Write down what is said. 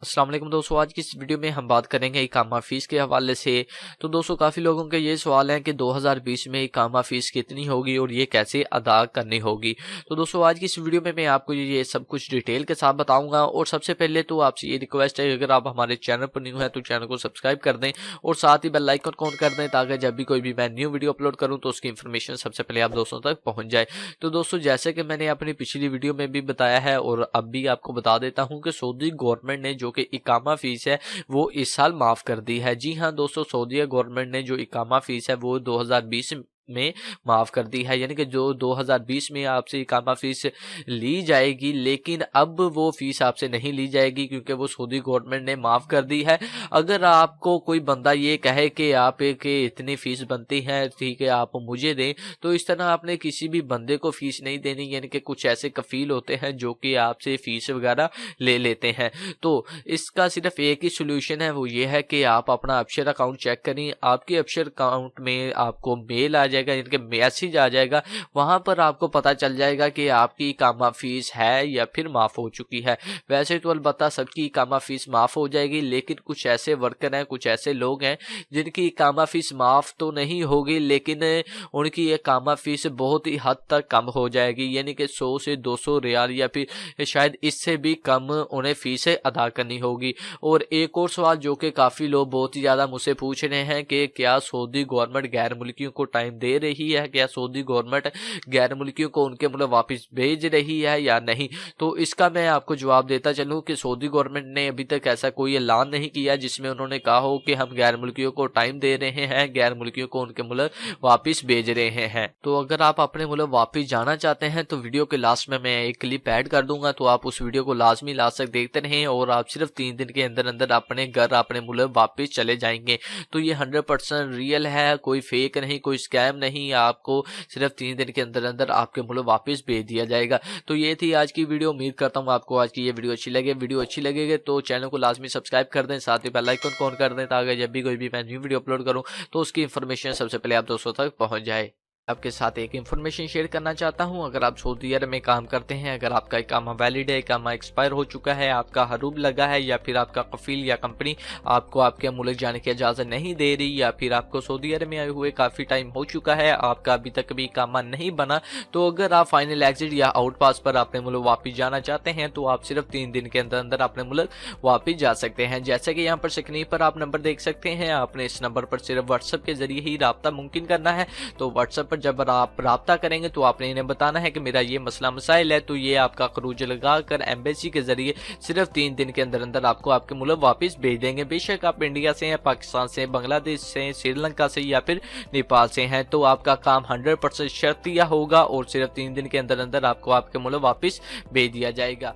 अस्सलाम वालेकुम दोस्तों, आज की इस वीडियो में हम बात करेंगे इकामा फीस के हवाले से। तो दोस्तों काफ़ी लोगों के ये सवाल हैं कि 2020 में इकामा फीस कितनी होगी और ये कैसे अदा करनी होगी। तो दोस्तों आज की इस वीडियो में मैं आपको ये सब कुछ डिटेल के साथ बताऊंगा। और सबसे पहले तो आपसे ये रिक्वेस्ट है, अगर आप हमारे चैनल पर न्यू हैं तो चैनल को सब्सक्राइब कर दें और साथ ही बेल आइकन को ऑन कर दें, ताकि जब भी कोई भी मैं न्यू वीडियो अपलोड करूँ तो उसकी इन्फॉर्मेशन सबसे पहले आप दोस्तों तक पहुँच जाए। तो दोस्तों जैसे कि मैंने अपनी पिछली वीडियो में भी बताया है और अब भी आपको बता देता हूँ कि सऊदी गवर्नमेंट ने जो कि इकामा फीस है वो इस साल माफ कर दी है। जी हाँ दोस्तों, सऊदी गवर्नमेंट ने जो इकामा फीस है वो 2020 में माफ कर दी है, यानी कि जो 2020 में आपसे इकामा फीस ली जाएगी, लेकिन अब वो फीस आपसे नहीं ली जाएगी क्योंकि वो सऊदी गवर्नमेंट ने माफ कर दी है। अगर आपको कोई बंदा ये कहे कि आप इतनी फीस बनती है, ठीक है आप मुझे दें, तो इस तरह आपने किसी भी बंदे को फीस नहीं देनी। यानी कि कुछ ऐसे कफील होते हैं जो कि आपसे फीस वगैरह ले लेते हैं। तो इसका सिर्फ एक ही सोल्यूशन है, वो ये है कि आप अपना अबशर अकाउंट चेक करें। आपके अबशर अकाउंट में आपको मेल आ जाएगा, यानी कि मैसेज आ जाएगा, वहां पर आपको पता चल जाएगा कि आपकी इकामा फीस है या फिर माफ हो चुकी है। वैसे तो अलबत्ता सबकी इकामा फीस माफ हो जाएगी, लेकिन कुछ ऐसे वर्कर हैं, कुछ ऐसे लोग हैं जिनकी इकामा फीस माफ तो नहीं होगी, लेकिन उनकी इकामा फीस बहुत ही हद तक कम हो जाएगी, यानी कि 100 से 200 रियाल या फिर शायद इससे भी कम उन्हें फीसें अदा करनी होगी। और एक और सवाल जो कि काफ़ी लोग बहुत ही ज़्यादा मुझसे पूछ रहे हैं कि क्या सऊदी गवर्नमेंट गैर मुल्कियों को टाइम दे रही है, क्या सऊदी गवर्नमेंट गैर मुल्कियों को उनके मुल्क वापस भेज रही है या नहीं। तो इसका मैं आपको जवाब देता चलूँ कि सऊदी गवर्नमेंट ने अभी तक ऐसा कोई ऐलान नहीं किया जिसमें उन्होंने कहा हो कि हम गैर मुल्कियों को टाइम दे रहे हैं, गैर मुल्कियों को उनके मुल्क वापस भेज रहे हैं। तो अगर आप अपने मुल्क वापस जाना चाहते हैं तो वीडियो के लास्ट में मैं एक क्लिप ऐड कर दूंगा, तो आप उस वीडियो को लाजमी लास्ट तक देखते रहें और आप सिर्फ 3 दिन के अंदर अंदर अपने घर अपने मुल्क वापस चले जाएंगे। तो ये 100% रियल है, कोई फेक नहीं, कोई स्कैम नहीं। आपको सिर्फ 3 दिन के अंदर अंदर आपके मुल्क वापस भेज दिया जाएगा। तो ये थी आज की वीडियो। उम्मीद करता हूँ आपको आज की ये वीडियो अच्छी लगे। वीडियो अच्छी लगेगी तो चैनल को लाजमी सब्सक्राइब कर दें, साथ ही बेल आइकन को ऑन कर दें, ताकि जब भी कोई भी मैं न्यू वीडियो अपलोड करूँ तो उसकी इन्फॉर्मेशन सबसे पहले आप दोस्तों तक पहुँच जाए। आपके साथ एक इन्फॉर्मेशन शेयर करना चाहता हूं। अगर आप सऊदी अरब में काम करते हैं, अगर आपका इकामा वैलिड है, इकामा एक्सपायर हो चुका है, आपका हरूब लगा है, या फिर आपका कफील या कंपनी आपको आपके मुल्क जाने की इजाज़त नहीं दे रही, या फिर आपको सऊदी अरब में आए हुए काफ़ी टाइम हो चुका है, आपका अभी तक भी इकामा नहीं बना, तो अगर आप फाइनल एग्जिट या आउट पास पर अपने मुल्क वापस जाना चाहते हैं तो आप सिर्फ 3 दिन के अंदर अंदर अपने मुल्क वापस जा सकते हैं। जैसे कि यहाँ पर स्क्रीन पर आप नंबर देख सकते हैं, आपने इस नंबर पर सिर्फ व्हाट्सएप के जरिए ही राब्ता मुमकिन करना है। तो व्हाट्सएप पर जब आप राब्ता करेंगे तो आपने इन्हें बताना है कि मेरा ये मसला मसाइल है, तो ये आपका खरूज लगाकर एम्बेसी के जरिए सिर्फ 3 दिन के अंदर अंदर आपको आपके मुल्क वापस भेज देंगे। बेशक आप इंडिया से हैं, पाकिस्तान से, बांग्लादेश से, श्रीलंका से या फिर नेपाल से हैं, तो आपका काम 100% शर्तिया होगा और सिर्फ 3 दिन के अंदर अंदर आपको आपके मुल्क वापस भेज दिया जाएगा।